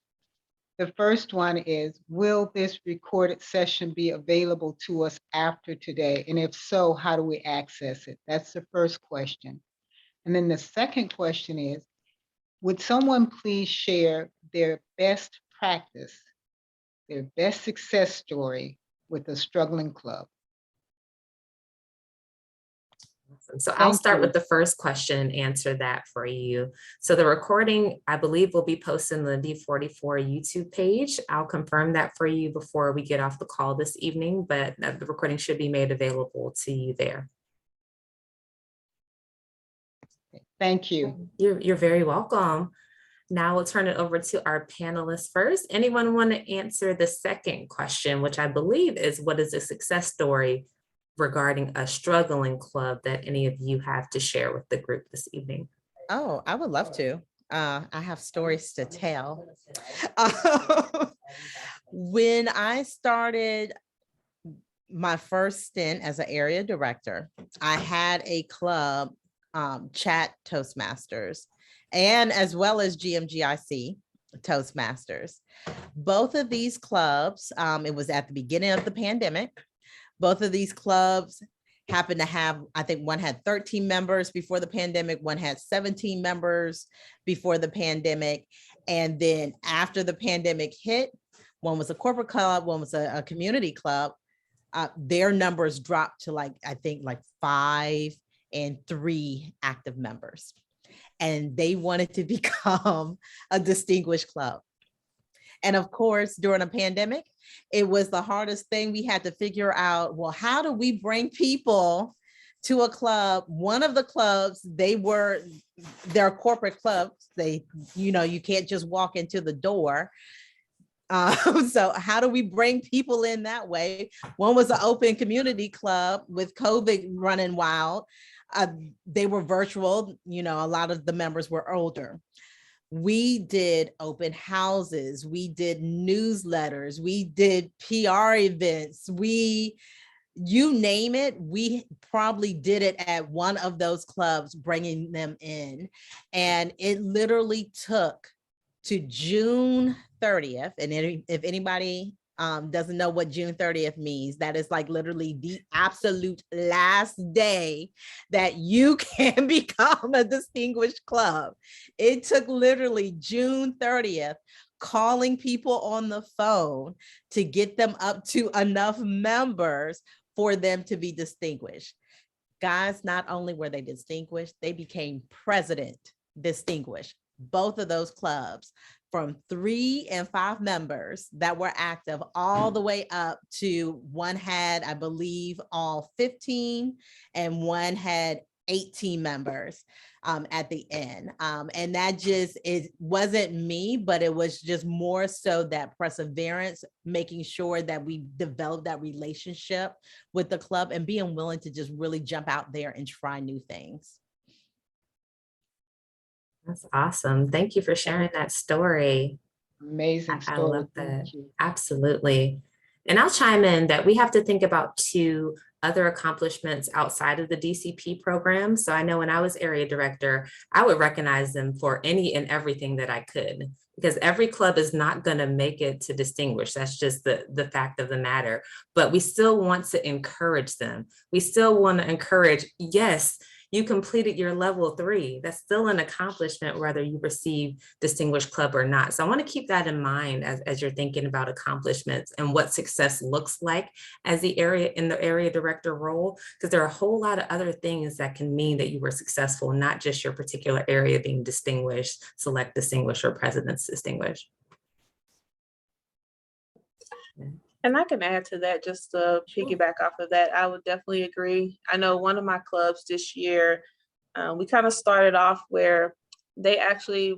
The first one is, will this recorded session be available to us after today? And if so, how do we access it? That's the first question. And then the second question is, would someone please share their best practice, their best success story with a struggling club? So I'll Thank start you. with the first question and answer that for you. So the recording, I believe, will be posted on the D44 YouTube page. I'll confirm that for you before we get off the call this evening, but the recording should be made available to you there. Thank you. You're very welcome. Now we'll turn it over to our panelists first. Anyone want to answer the second question, which I believe is, what is a success story regarding a struggling club that any of you have to share with the group this evening? Oh, I would love to. I have stories to tell. When I started my first stint as an area director, I had a club, chat Toastmasters, and as well as GMGIC Toastmasters. Both of these clubs, it was at the beginning of the pandemic. Both of these clubs happened to have, I think one had 13 members before the pandemic, one had 17 members before the pandemic. And then after the pandemic hit, one was a corporate club, one was a community club. Their numbers dropped to I think 5 and 3 active members. And they wanted to become a distinguished club. And of course, during a pandemic, it was the hardest thing. We had to figure out, well, how do we bring people to a club? One of the clubs, they're corporate clubs. You can't just walk into the door. So how do we bring people in that way? One was an open community club. With COVID running wild. They were virtual. A lot of the members were older. We did open houses, we did newsletters, we did PR events, you name it, we probably did it at one of those clubs, bringing them in. And it literally took to June 30th. And if anybody doesn't know what June 30th means, that is literally the absolute last day that you can become a distinguished club. It took literally June 30th, calling people on the phone to get them up to enough members for them to be distinguished. Guys, not only were they distinguished, they became president distinguished. Both of those clubs, from 3 and 5 members that were active, all the way up to one had, I believe, all 15, and one had 18 members at the end. And that it wasn't me, but it was just more so that perseverance, making sure that we developed that relationship with the club and being willing to just really jump out there and try new things. That's awesome. Thank you for sharing that story. Amazing I story. love that. Thank you. Absolutely. And I'll chime in that we have to think about 2 other accomplishments outside of the DCP program. So I know when I was area director, I would recognize them for any and everything that I could, because every club is not going to make it to distinguish. That's just the fact of the matter. But we still want to encourage them. We still want to encourage, yes, you completed your level 3. That's still an accomplishment, whether you receive distinguished club or not. So I want to keep that in mind as you're thinking about accomplishments and what success looks like as in the area director role, because there are a whole lot of other things that can mean that you were successful, not just your particular area being distinguished, select distinguished, or president's distinguished. And I can add to that, just to piggyback off of that. I would definitely agree. I know one of my clubs this year, we kind of started off where they actually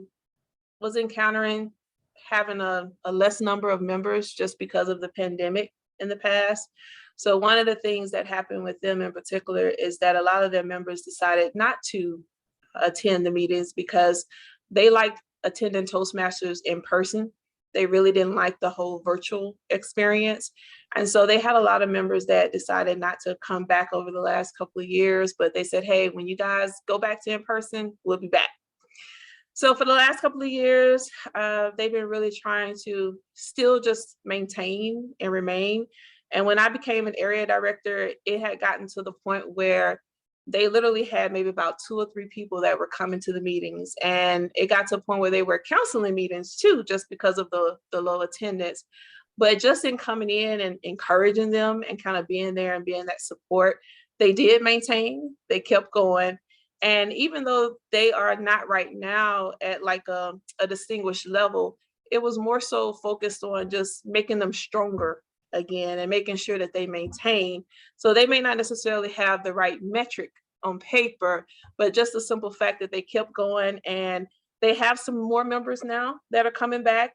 was encountering having a less number of members just because of the pandemic in the past. So one of the things that happened with them in particular is that a lot of their members decided not to attend the meetings because they liked attending Toastmasters in person. They really didn't like the whole virtual experience. And so they had a lot of members that decided not to come back over the last couple of years, but they said, hey, when you guys go back to in person, we'll be back. So for the last couple of years, they've been really trying to still just maintain and remain. And when I became an area director, it had gotten to the point where they literally had maybe about 2 or 3 people that were coming to the meetings. And it got to a point where they were canceling meetings too, just because of the low attendance. But just in coming in and encouraging them and kind of being there and being that support, they did maintain, they kept going. And even though they are not right now at like a distinguished level, it was more so focused on just making them stronger again and making sure that they maintain. So they may not necessarily have the right metric on paper, but just the simple fact that they kept going, and they have some more members now that are coming back.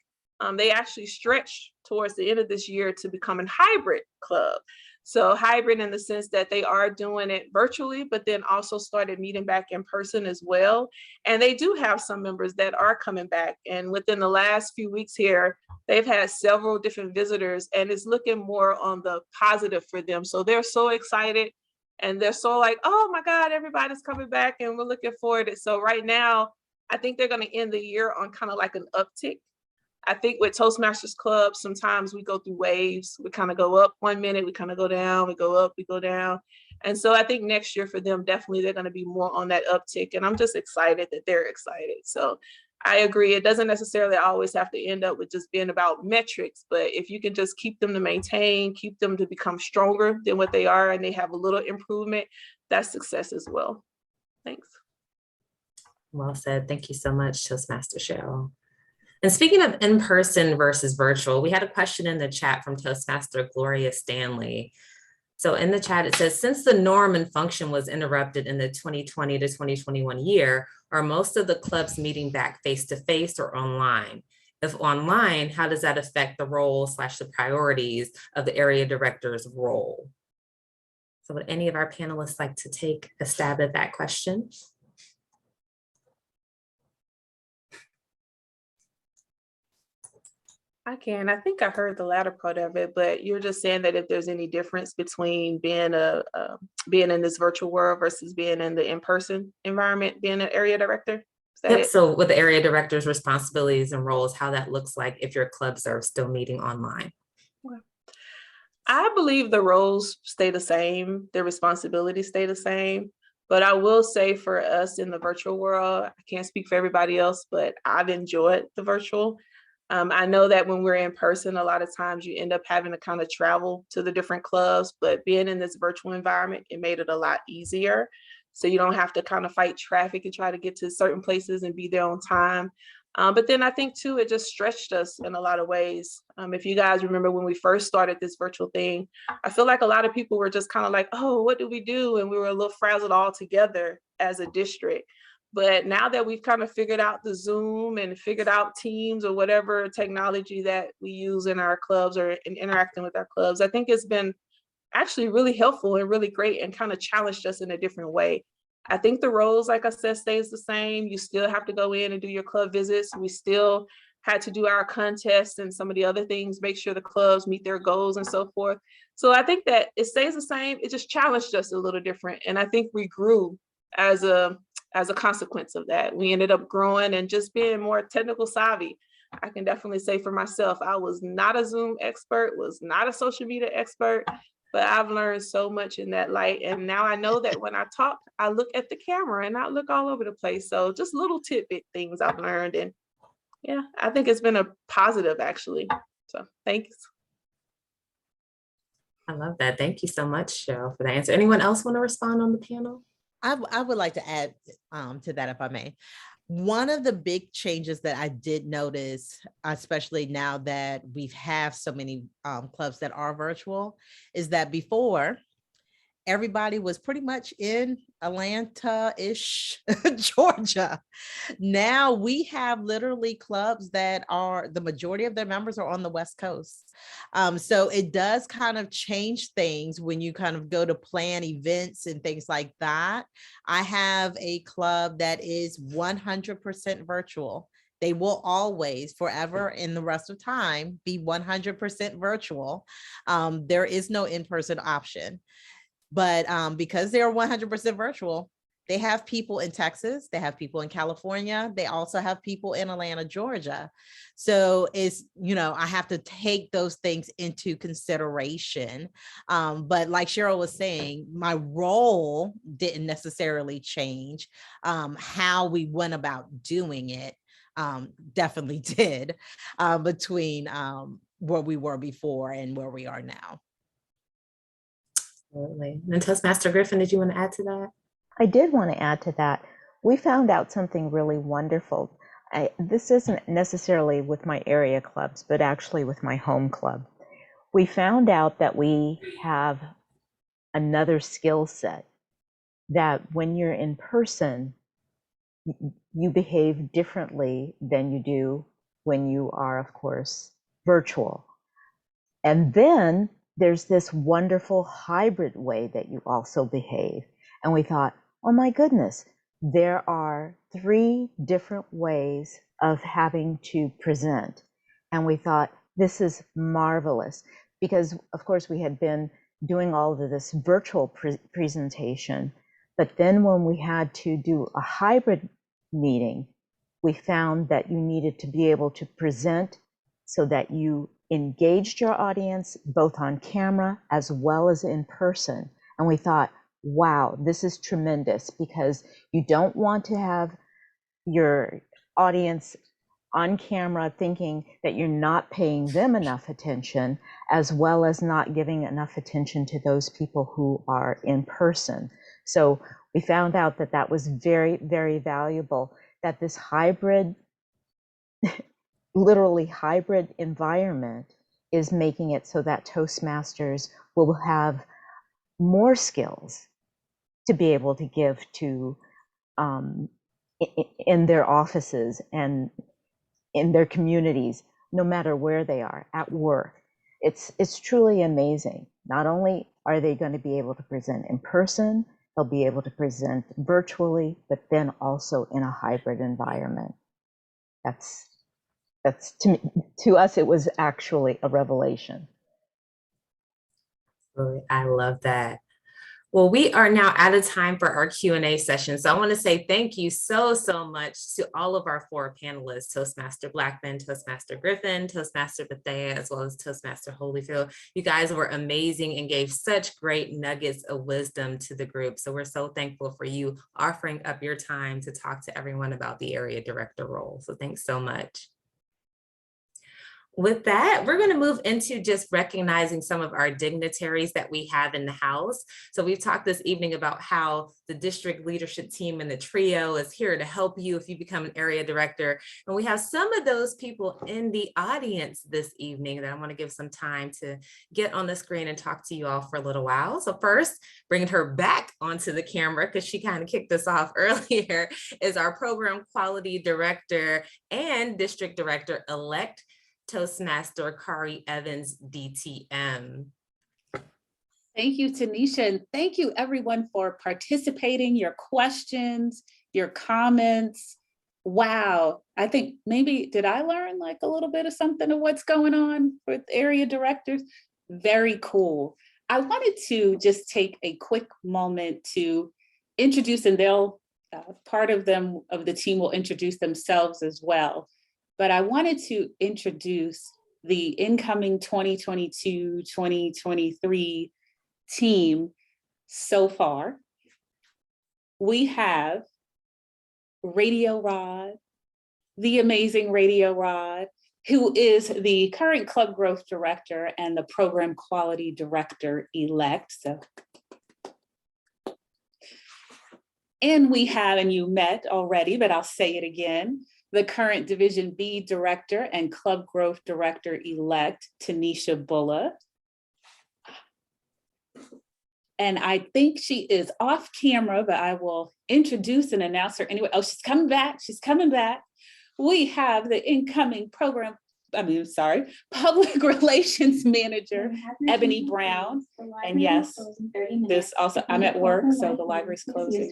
They actually stretched towards the end of this year to become a hybrid club. So hybrid in the sense that they are doing it virtually, but then also started meeting back in person as well. And they do have some members that are coming back. And within the last few weeks here, they've had several different visitors, and it's looking more on the positive for them. So they're so excited, and they're so like, oh my God, everybody's coming back and we're looking forward to it. So right now, I think they're going to end the year on kind of like an uptick. I think with Toastmasters Club, sometimes we go through waves. We kind of go up 1 minute, we kind of go down, we go up, we go down. And so I think next year for them, definitely they're going to be more on that uptick. And I'm just excited that they're excited. So I agree. It doesn't necessarily always have to end up with just being about metrics, but if you can just keep them to maintain, keep them to become stronger than what they are, and they have a little improvement, that's success as well. Thanks. Well said. Thank you so much, Toastmaster Cheryl. And speaking of in-person versus virtual, we had a question in the chat from Toastmaster Gloria Stanley. So in the chat, it says, since the norm and function was interrupted in the 2020 to 2021 year, are most of the clubs meeting back face-to-face or online? If online, how does that affect the role / the priorities of the area director's role? So would any of our panelists like to take a stab at that question? I can. I think I heard the latter part of it, but you're just saying that if there's any difference between being being in this virtual world versus being in the in-person environment, being an area director. Is that Yep. it? So with the area director's responsibilities and roles, how that looks like if your clubs are still meeting online. I believe the roles stay the same, the responsibilities stay the same. But I will say for us in the virtual world, I can't speak for everybody else, but I've enjoyed the virtual. I know that when we're in person, a lot of times you end up having to kind of travel to the different clubs, but being in this virtual environment, it made it a lot easier. So you don't have to kind of fight traffic and try to get to certain places and be there on time. But then I think too, it just stretched us in a lot of ways. If you guys remember when we first started this virtual thing, I feel like a lot of people were just kind of like, oh, what do we do? And we were a little frazzled all together as a district. But now that we've kind of figured out the Zoom and figured out Teams or whatever technology that we use in our clubs or in interacting with our clubs, I think it's been actually really helpful and really great and kind of challenged us in a different way. I think the roles, like I said, stays the same. You still have to go in and do your club visits. We still had to do our contests and some of the other things, make sure the clubs meet their goals and so forth. So I think that it stays the same. It just challenged us a little different. And I think we grew as a consequence of that. We ended up growing and just being more technical savvy. I can definitely say for myself, I was not a Zoom expert, was not a social media expert, but I've learned so much in that light. And now I know that when I talk, I look at the camera and not look all over the place. So just little tidbit things I've learned. And yeah, I think it's been a positive actually. So thanks. I love that. Thank you so much, Cheryl, for that answer. Anyone else want to respond on the panel? I would like to add to that, if I may. One of the big changes that I did notice, especially now that we have so many clubs that are virtual, is that before everybody was pretty much in Atlanta-ish, Georgia. Now we have literally clubs that are, the majority of their members are on the West Coast. So it does kind of change things when you kind of go to plan events and things like that. I have a club that is 100% virtual. They will always, forever, in the rest of time, be 100% virtual. There is no in-person option. But because they're 100% virtual, they have people in Texas, they have people in California, they also have people in Atlanta, Georgia. So it's, I have to take those things into consideration. But like Cheryl was saying, my role didn't necessarily change. How we went about doing it definitely did, between where we were before and where we are now. Absolutely. And Toastmaster Griffin, did you want to add to that? I did want to add to that. We found out something really wonderful. This isn't necessarily with my area clubs, but actually with my home club. We found out that we have another skill set, that when you're in person, you behave differently than you do when you are, of course, virtual. And then there's this wonderful hybrid way that you also behave. And we thought, oh my goodness, there are 3 different ways of having to present. And we thought, this is marvelous, because of course we had been doing all of this virtual presentation, but then when we had to do a hybrid meeting, we found that you needed to be able to present so that you engaged your audience both on camera as well as in person. And we thought, wow, this is tremendous, because you don't want to have your audience on camera thinking that you're not paying them enough attention, as well as not giving enough attention to those people who are in person. So we found out that that was very, very valuable, that this hybrid, literally hybrid environment is making it so that Toastmasters will have more skills to be able to give to in their offices and in their communities, no matter where they are at work. It's truly amazing. Not only are they going to be able to present in person, they'll be able to present virtually, but then also in a hybrid environment. That's to us, it was actually a revelation. I love that. Well, we are now out of time for our Q&A session. So I want to say thank you so much to all of our 4 panelists, Toastmaster Blackman, Toastmaster Griffin, Toastmaster Bethea, as well as Toastmaster Holyfield. You guys were amazing and gave such great nuggets of wisdom to the group. So we're so thankful for you offering up your time to talk to everyone about the area director role. So thanks so much. With that, we're going to move into just recognizing some of our dignitaries that we have in the house. So we've talked this evening about how the district leadership team and the trio is here to help you if you become an area director. And we have some of those people in the audience this evening that I want to give some time to get on the screen and talk to you all for a little while. So first, bringing her back onto the camera, because she kind of kicked us off earlier, is our program quality director and district director-elect, Toastmaster Kari Evans, DTM. Thank you, Tanisha, and thank you everyone for participating, your questions, your comments. Wow, I think maybe, did I learn like a little bit of something of what's going on with area directors? Very cool. I wanted to just take a quick moment to introduce, and they'll, part of them, of the team will introduce themselves as well. But I wanted to introduce the incoming 2022-2023 team so far. We have Radio Rod, the amazing Radio Rod, who is the current Club Growth Director and the Program Quality Director-elect. And we have, and you met already, but I'll say it again, the current Division B Director and Club Growth Director-elect, Tanisha Bulla. And I think she is off camera, but I will introduce and announce her anyway. Oh, she's coming back. She's coming back. We have the incoming Public Relations Manager, Ebony Brown. And yes, this also, I'm at work, so the library's closing.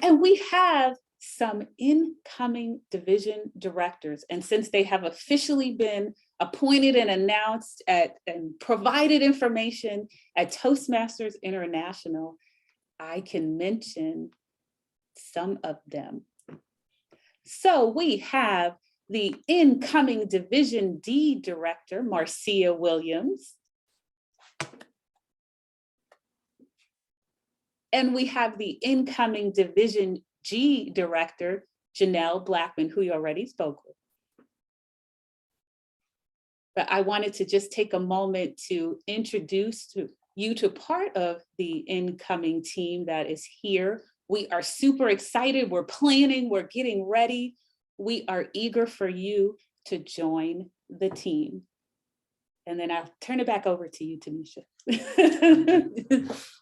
And we have some incoming division directors. And since they have officially been appointed and announced and provided information at Toastmasters International, I can mention some of them. So we have the incoming Division D Director, Marcia Williams. And we have the incoming Division G Director, Janelle Blackman, who you already spoke with. But I wanted to just take a moment to introduce you to part of the incoming team that is here. We are super excited. We're planning, we're getting ready. We are eager for you to join the team. And then I'll turn it back over to you, Tanisha.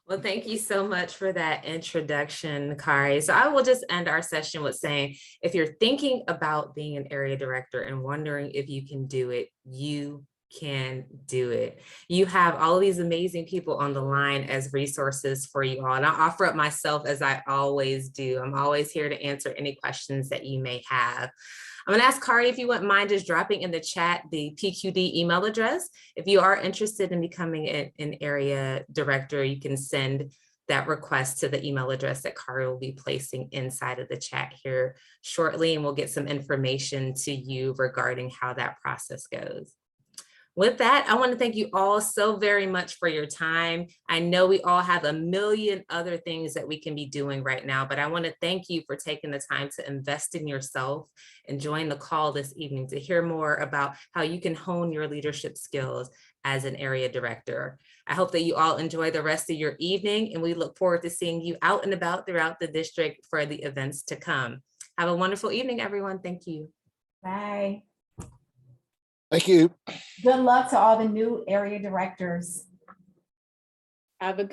Well, thank you so much for that introduction, Kari. So I will just end our session with saying, if you're thinking about being an area director and wondering if you can do it, you can do it. You have all of these amazing people on the line as resources for you all. And I'll offer up myself as I always do. I'm always here to answer any questions that you may have. I'm gonna ask Kari if you wouldn't mind just dropping in the chat the PQD email address. If you are interested in becoming an area director, you can send that request to the email address that Kari will be placing inside of the chat here shortly, and we'll get some information to you regarding how that process goes. With that, I want to thank you all so very much for your time. I know we all have a million other things that we can be doing right now, but I want to thank you for taking the time to invest in yourself and join the call this evening to hear more about how you can hone your leadership skills as an area director. I hope that you all enjoy the rest of your evening, and we look forward to seeing you out and about throughout the district for the events to come. Have a wonderful evening, everyone. Thank you. Bye. Thank you. Good luck to all the new area directors. Have a good